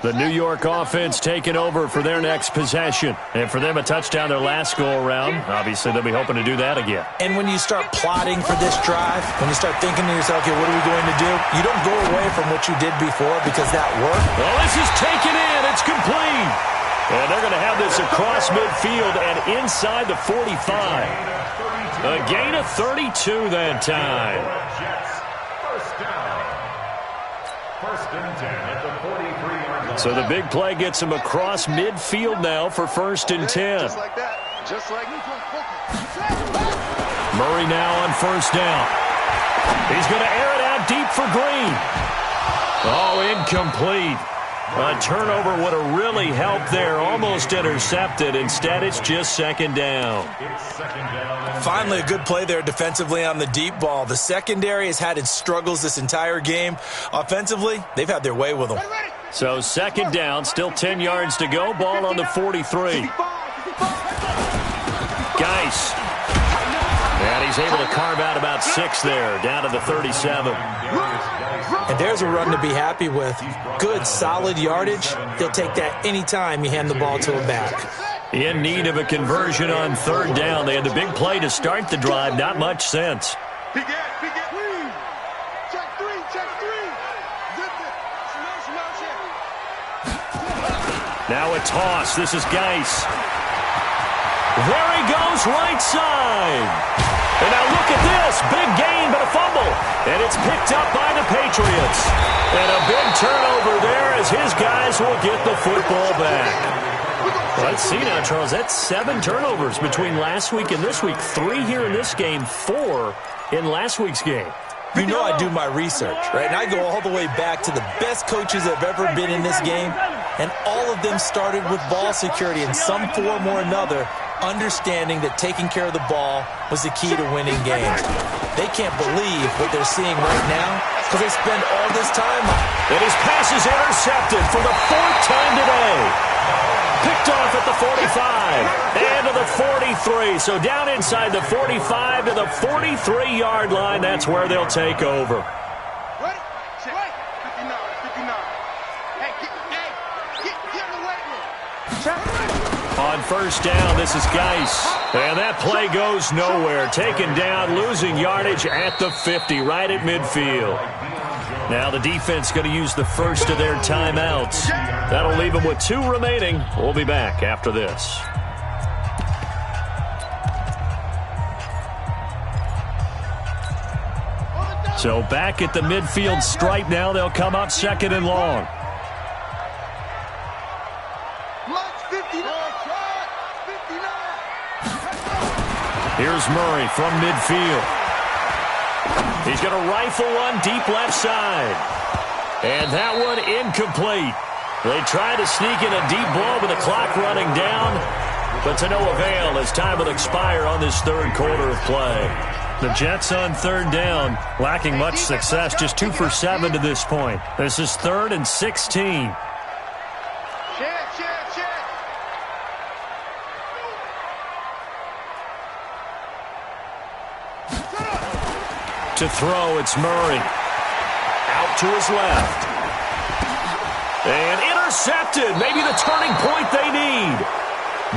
The New York offense taking over for their next possession. And for them, a touchdown their last go-around. Obviously, they'll be hoping to do that again. And when you start plotting for this drive, when you start thinking to yourself, okay, what are we going to do? You don't go away from what you did before because that worked. Well, this is taken in. It's complete. And they're going to have this across midfield and inside the 45. A gain of 32 that time. First down. 1st and 10 at the 43-yard line. So the big play gets him across midfield now for 1st and 10. Just like that. Murray now on 1st down. He's going to air it out deep for Green. Oh, incomplete. A turnover would have really helped there. Almost intercepted. Instead, it's just second down. Finally, a good play there defensively on the deep ball. The secondary has had its struggles this entire game. Offensively, they've had their way with them. So second down, still 10 yards to go. Ball on the 43. Geis. And he's able to carve out about 6 there, down to the 37. And there's a run to be happy with. Good, solid yardage. They'll take that anytime you hand the ball to a back. In need of a conversion on third down. They had the big play to start the drive. Not much sense. Check 3. Now a toss. This is Geis. There he goes, right side. And now look at this. Big gain, but a fumble. And it's picked up by the Patriots. And a big turnover there as his guys will get the football back. Let's see now, Charles. That's 7 turnovers between last week and this week. 3 here in this game, 4 in last week's game. You know I do my research, right? And I go all the way back to the best coaches that have ever been in this game. And all of them started with ball security in some form or another, understanding that taking care of the ball was the key to winning games. They can't believe what they're seeing right now because they spend all this time on it. And his pass is intercepted for the 4th time today. Picked off at the 45 and to the 43. So down inside the 45 to the 43-yard line. That's where they'll take over. Ready? 59. Hey, get in the weight room. On first down, this is Geis. And that play goes nowhere. Taken down, losing yardage at the 50, right at midfield. Now the defense going to use the first of their timeouts. That'll leave them with 2 remaining. We'll be back after this. So back at the midfield stripe now. They'll come up second and long. Here's Murray from midfield. He's going to rifle one deep left side. And that one incomplete. They try to sneak in a deep ball with the clock running down, but to no avail as time will expire on this third quarter of play. The Jets on third down, lacking much success, just 2 for 7 to this point. This is 3rd and 16. To throw, it's Murray. Out to his left. And intercepted. Maybe the turning point they need.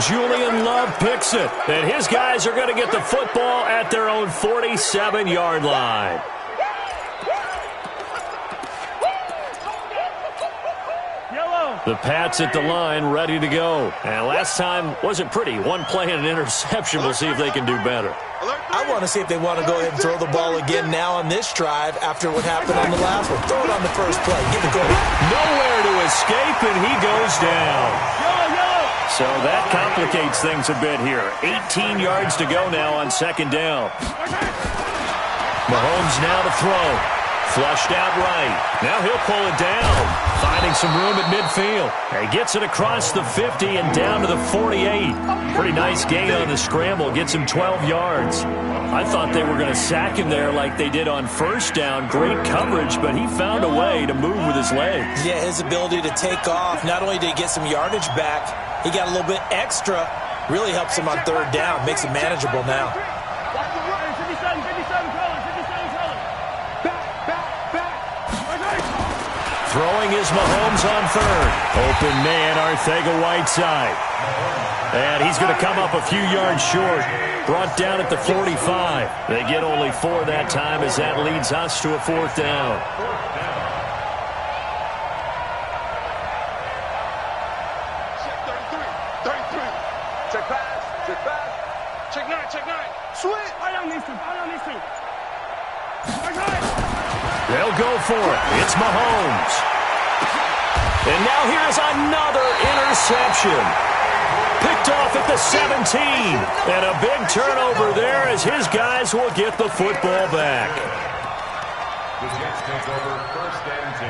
Julian Love picks it. And his guys are going to get the football at their own 47-yard line. The Pats at the line, ready to go. And last time wasn't pretty. 1 play and an interception. We'll see if they can do better. I want to see if they want to go ahead and throw the ball again now on this drive after what happened on the last one. Throw it on the first play. Get the goal. Nowhere to escape, and he goes down. So that complicates things a bit here. 18 yards to go now on second down. Mahomes now to throw. Flushed out right. Now he'll pull it down. Finding some room at midfield. He gets it across the 50 and down to the 48. Pretty nice gain on the scramble. Gets him 12 yards. I thought they were going to sack him there like they did on first down. Great coverage, but he found a way to move with his legs. Yeah, his ability to take off. Not only did he get some yardage back, he got a little bit extra. Really helps him on third down. Makes it manageable now. Throwing is Mahomes on third. Open man, Arcega-Whiteside. And he's going to come up a few yards short. Brought down at the 45. They get only 4 that time as that leads us to a 4th down. Check 33. Check pass. Check 9. Switch. I don't need to. They'll go for it. It's Mahomes. And now here's another interception. Picked off at the 17. And a big turnover there as his guys will get the football back. The Jets take over 1st and 10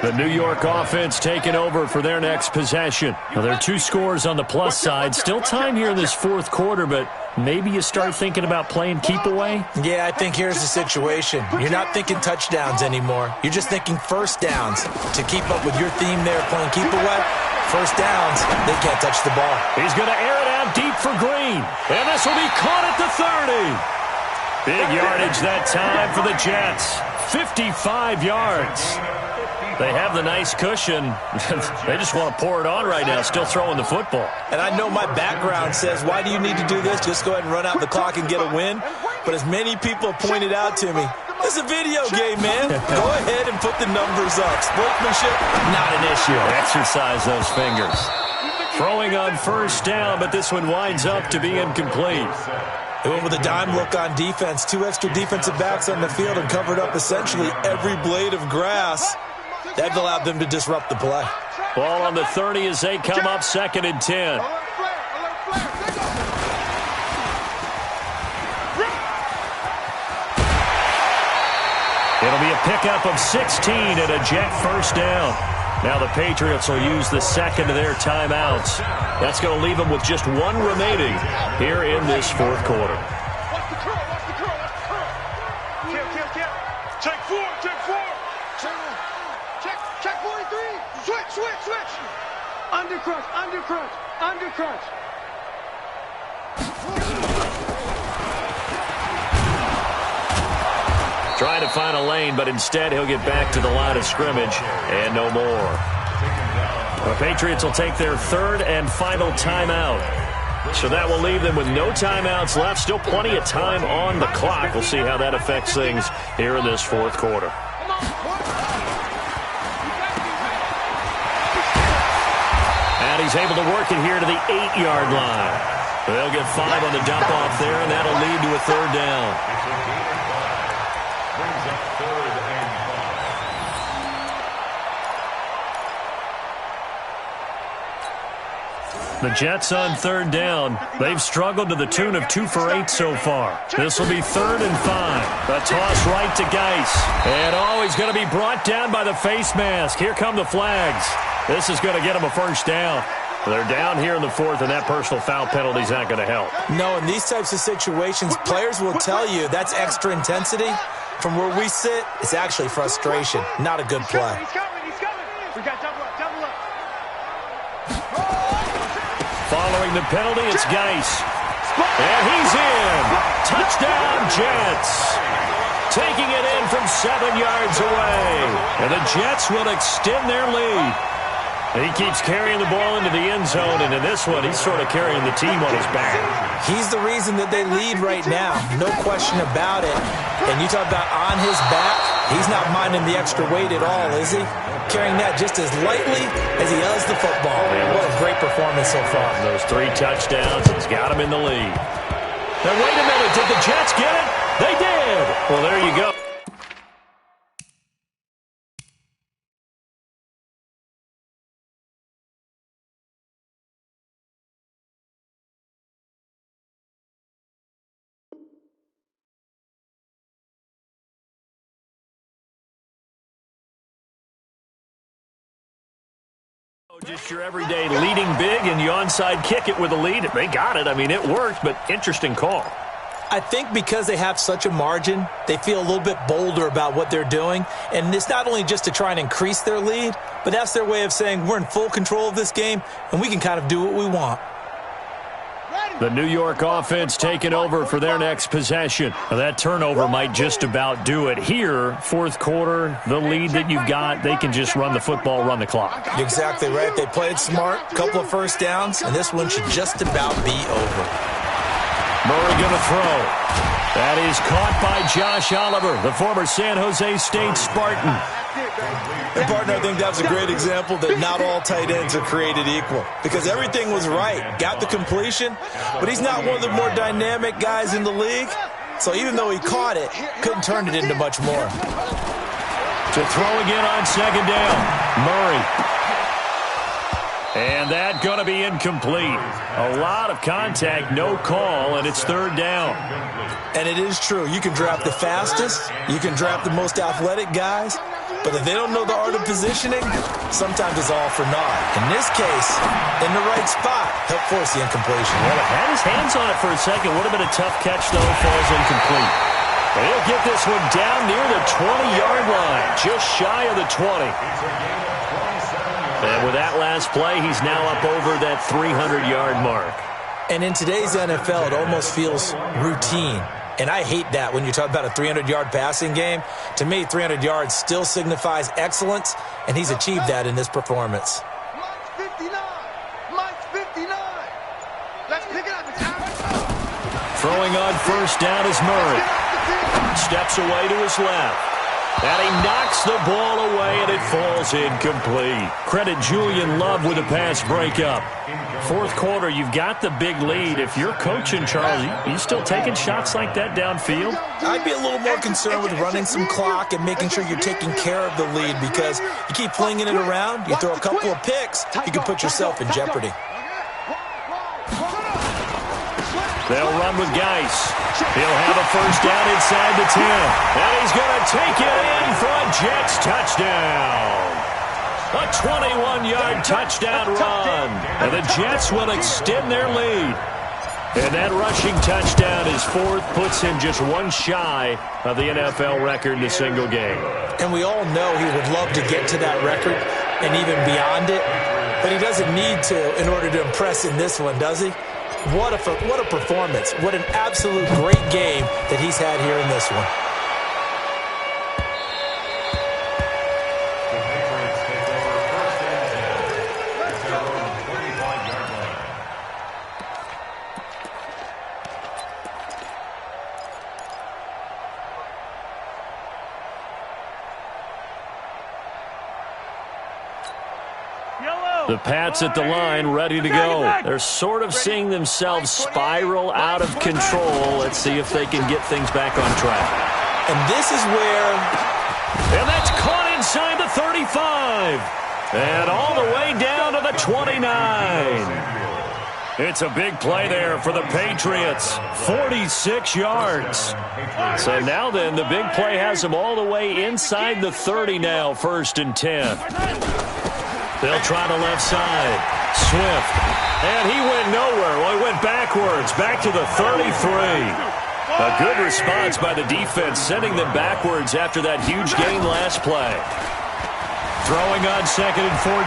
The New York offense taking over for their next possession. Now, there are 2 scores on the plus side. Still time here in this fourth quarter, but maybe you start thinking about playing keep away? Yeah, I think here's the situation. You're not thinking touchdowns anymore. You're just thinking first downs. To keep up with your theme there, playing keep away, first downs, they can't touch the ball. He's going to air it out deep for Green. And this will be caught at the 30. Big yardage that time for the Jets. 55 yards. They have the nice cushion. They just want to pour it on right now, still throwing the football. And I know my background says, why do you need to do this? Just go ahead and run out the clock and get a win. But as many people pointed out to me, this is a video game, man. Go ahead and put the numbers up. Sportsmanship, not an issue. Exercise those fingers. Throwing on first down, but this one winds up to be incomplete. They went with a dime look on defense. 2 extra defensive backs on the field and covered up essentially every blade of grass. That allowed them to disrupt the play. Ball on the 30 as they come up 2nd and 10. It'll be a pickup of 16 and a Jet first down. Now the Patriots will use the second of their timeouts. That's going to leave them with just 1 remaining here in this fourth quarter. Switch. Undercrunch. Trying to find a lane, but instead he'll get back to the line of scrimmage and no more. The Patriots will take their 3rd and final timeout. So that will leave them with no timeouts left. Still plenty of time on the clock. We'll see how that affects things here in this fourth quarter. And he's able to work it here to the 8-yard line. They'll get 5 on the dump off there, and that'll lead to a 3rd down. Brings up 3rd and 5. The Jets on 3rd down. They've struggled to the tune of 2 for 8 so far. This will be 3rd and 5. A toss right to Geis. And he's going to be brought down by the face mask. Here come the flags. This is going to get them a first down. They're down here in the 4th, and that personal foul penalty is not going to help. No, in these types of situations, players will tell you that's extra intensity. From where we sit, it's actually frustration, not a good play. He's coming. We got double up. Following the penalty, it's Geis. And he's in. Touchdown, Jets. Taking it in from 7 yards away. And the Jets will extend their lead. He keeps carrying the ball into the end zone, and in this one, he's sort of carrying the team on his back. He's the reason that they lead right now, no question about it. And you talk about on his back, he's not minding the extra weight at all, is he? Carrying that just as lightly as he does the football. Man, what a great performance so far. Those 3 touchdowns, he's got him in the lead. Now, wait a minute, did the Jets get it? They did! Well, there you go. Just your everyday leading big, and you onside kick it with a lead. They got it. I mean, it worked, but interesting call. I think because they have such a margin, they feel a little bit bolder about what they're doing. And it's not only just to try and increase their lead, but that's their way of saying we're in full control of this game, and we can kind of do what we want. The New York offense taking over for their next possession. Now, that turnover might just about do it. Here, fourth quarter, the lead that you've got, they can just run the football, run the clock. You're exactly right. They played smart, couple of first downs, and this one should just about be over. Murray going to throw. That is caught by Josh Oliver, the former San Jose State Spartan. And, partner, I think that was a great example that not all tight ends are created equal. Because everything was right. Got the completion, but he's not one of the more dynamic guys in the league. So even though he caught it, couldn't turn it into much more. To throw again on second down, Murray. And that going to be incomplete. A lot of contact, no call, and it's third down. And it is true. You can draft the fastest. You can draft the most athletic guys. But if they don't know the art of positioning, sometimes it's all for naught. In this case, in the right spot, help force the incompletion. Well, if had his hands on it for a second, would have been a tough catch, though. Falls incomplete. They'll get this one down near the 20-yard line, just shy of the 20. And with that last play, he's now up over that 300-yard mark. And in today's NFL, it almost feels routine. And I hate that when you talk about a 300-yard passing game. To me, 300 yards still signifies excellence, and he's achieved that in this performance. Mike's 59. Mike's 59. Let's pick it up. It's out. Throwing on first down is Murray. Steps away to his left. And he knocks the ball away, and it falls incomplete. Credit Julian Love with a pass breakup. Fourth quarter, you've got the big lead. If you're coaching, Charles, you still taking shots like that downfield? I'd be a little more concerned with running some clock and making sure you're taking care of the lead, because you keep flinging it around, you throw a couple of picks, you can put yourself in jeopardy. They'll run with Geis. He'll have a first down inside the 10. And he's going to take it in for a Jets touchdown. A 21-yard touchdown run. And the Jets will extend their lead. And that rushing touchdown is fourth, puts him just one shy of the NFL record in a single game. And we all know he would love to get to that record and even beyond it. But he doesn't need to in order to impress in this one, does he? What a performance. What an absolute great game that he's had here in this one. The Patriots take over first and 10 at their own 25-yard line. The Pats at the line, ready to go. They're sort of seeing themselves spiral out of control. Let's see if they can get things back on track. And this is where... And that's caught inside the 35. And all the way down to the 29. It's a big play there for the Patriots. 46 yards. So now then, the big play has them all the way inside the 30 now, first and 10. They'll try the left side. Swift. And he went nowhere. Well, he went backwards, back to the 33. A good response by the defense, sending them backwards after that huge gain last play. Throwing on second and 14.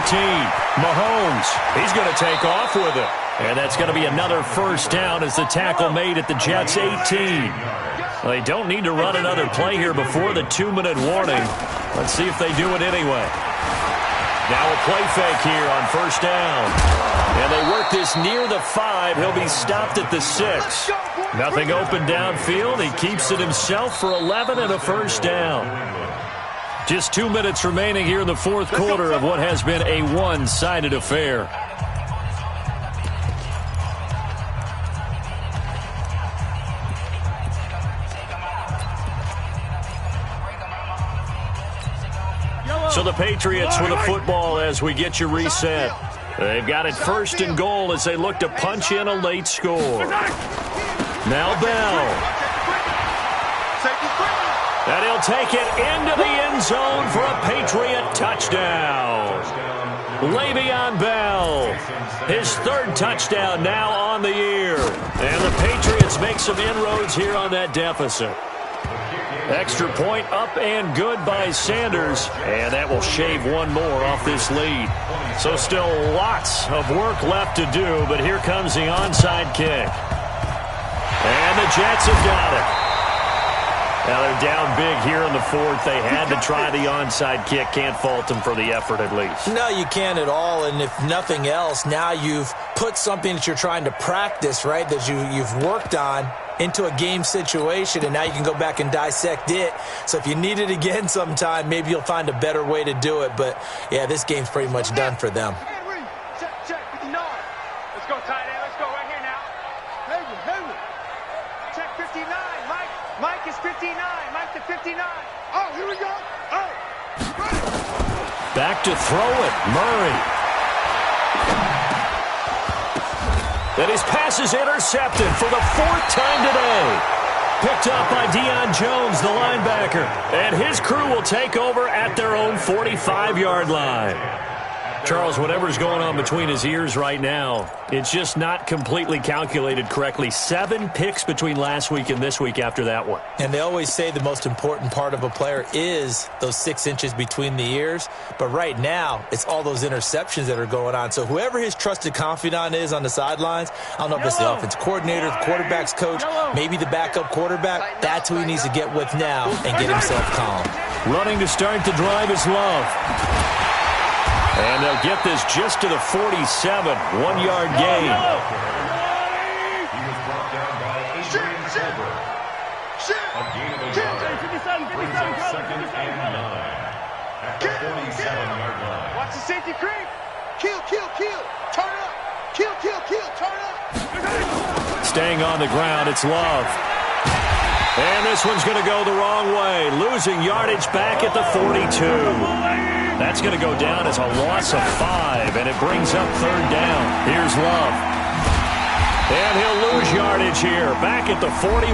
Mahomes, he's going to take off with it. And that's going to be another first down as the tackle made at the Jets' 18. Well, they don't need to run another play here before the 2-minute warning. Let's see if they do it anyway. Now a play fake here on first down. And they work this near the 5. He'll be stopped at the 6. Nothing open downfield. He keeps it himself for 11 and a first down. Just 2 minutes remaining here in the fourth quarter of what has been a one-sided affair. So the Patriots with a football as we get you reset. They've got it first and goal as they look to punch in a late score. Now Bell. And he'll take it into the end zone for a Patriot touchdown. Le'Veon Bell, his third touchdown now on the year. And the Patriots make some inroads here on that deficit. Extra point up and good by Sanders, and that will shave one more off this lead. So still lots of work left to do, but here comes the onside kick. And the Jets have got it. Now they're down big here in the fourth. They had to try the onside kick. Can't fault them for the effort at least. No, you can't at all, and if nothing else, now you've put something that you're trying to practice, right, that you've worked on into a game situation, and now you can go back and dissect it. So if you need it again sometime, maybe you'll find a better way to do it. But, yeah, this game's pretty much done for them. Check, 59. Let's go, tight end. Let's go right here now. Hayward. Check 59. Mike is 59. Mike to 59. Oh, here we go. Oh. Back to throw it. Murray. And his pass is intercepted for the fourth time today. picked up by Deion Jones, the linebacker. And his crew will take over at their own 45-yard line. Charles, whatever's going on between his ears right now, it's just not completely calculated correctly. 7 picks between last week and this week after that one. And they always say the most important part of a player is those 6 inches between the ears. But right now, it's all those interceptions that are going on. So whoever his trusted confidant is on the sidelines, I don't know if it's the offensive coordinator, the quarterback's coach, maybe the backup quarterback, that's who he needs to get with now and get himself calm. Running to start the drive is Love. And they'll get this just to the 47, 1-yard gain. He was brought down by Adrian Silver. A gain of a yard. Brings up 2nd and 9 at the 47-yard line. Watch the safety creep. Kill. Turn up. Kill. Turn up. Staying on the ground, it's Love. And this one's going to go the wrong way, losing yardage back at the 42. That's going to go down as a loss of 5, and it brings up 3rd down. Here's Love. And he'll lose yardage here, back at the 41.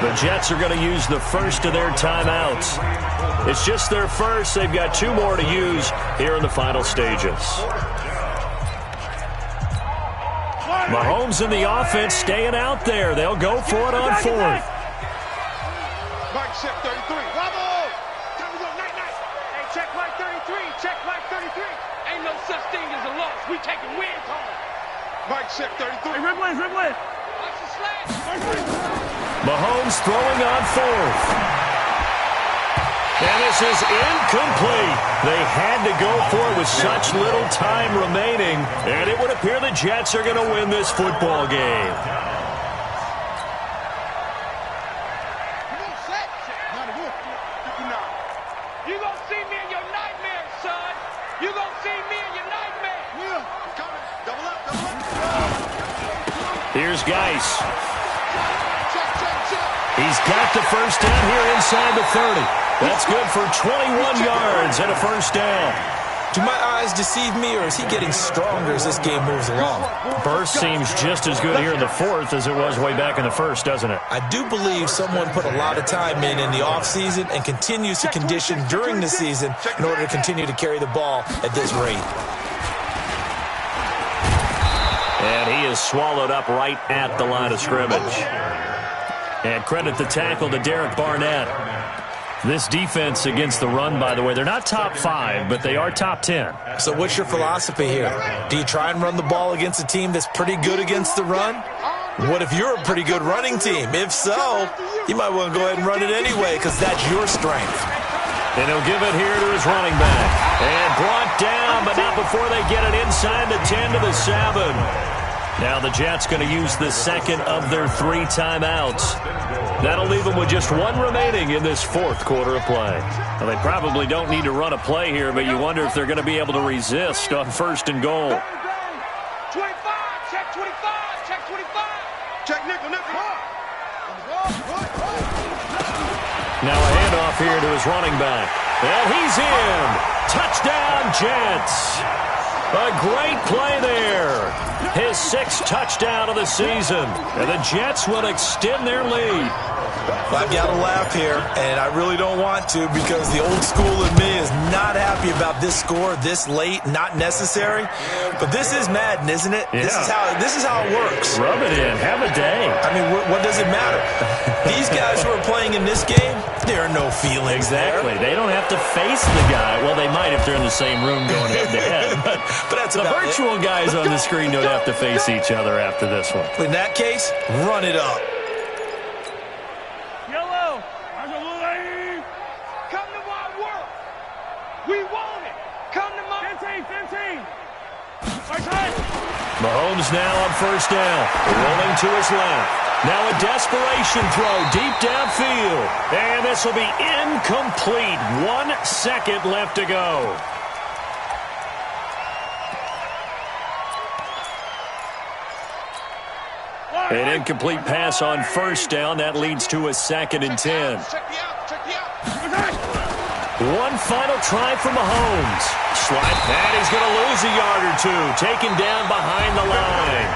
The Jets are going to use the first of their timeouts. It's just their first. They've got 2 more to use here in the final stages. Mahomes and the offense staying out there. They'll go for it on 4th. Mike check 33. Bravo! Time to go night. Hey, check Mike 33. Check Mike 33. Ain't no such thing as a loss. We taking wins home. Mike check 33. Hey, Ripley. Watch the slash. Mahomes throwing on 4th. And this is incomplete. They had to go for it with such little time remaining. And it would appear the Jets are going to win this football game. You gonna see me in your nightmare, son. You gonna see me in your nightmare. Yeah, coming. Double up. Here's Geis. He's got the first down here inside the 30. That's good for 21 yards and a first down. Do my eyes deceive me, or is he getting stronger as this game moves along? Burst seems just as good here in the 4th as it was way back in the 1st, doesn't it? I do believe someone put a lot of time in the offseason and continues to condition during the season in order to continue to carry the ball at this rate. And he is swallowed up right at the line of scrimmage. And credit the tackle to Derek Barnett. This defense against the run, by the way, they're not top 5, but they are top 10. So what's your philosophy here? Do you try and run the ball against a team that's pretty good against the run? What if you're a pretty good running team? If so, you might want to go ahead and run it anyway because that's your strength. And he'll give it here to his running back. And brought down, but not before they get it inside the 10 to the 7. Now the Jets going to use the second of their 3 timeouts. That'll leave them with just 1 remaining in this 4th quarter of play. Well, they probably don't need to run a play here, but you wonder if they're going to be able to resist on 1st and goal. 25, check 25, check 25. Check nickel. Now a handoff here to his running back. And he's in. Touchdown, Jets. A great play there. His 6th touchdown of the season. And the Jets will extend their lead. I've got to laugh here, and I really don't want to because the old school in me is not happy about this score this late, not necessary. But this is Madden, isn't it? Yeah. This is how it works. Rub it in. Have a day. I mean, what does it matter? These guys who are playing in this game, there are no feelings Exactly. there. They don't have to face the guy. Well, they might if they're in the same room going head-to-head. But that's the about virtual guys on the screen don't have to face each other after this one. In that case, run it up. Yellow. Come to my work. We want it. Come to my 15. Mahomes now on 1st down. Rolling to his left. Now a desperation throw deep downfield. And this will be incomplete. 1 second left to go. An incomplete pass on 1st down. That leads to a 2nd and 10. One final try for Mahomes. Slide, and he's going to lose a yard or 2. Taken down behind the line.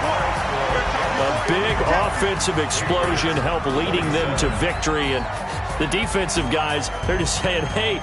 A big offensive explosion helped leading them to victory. And the defensive guys, they're just saying, hey,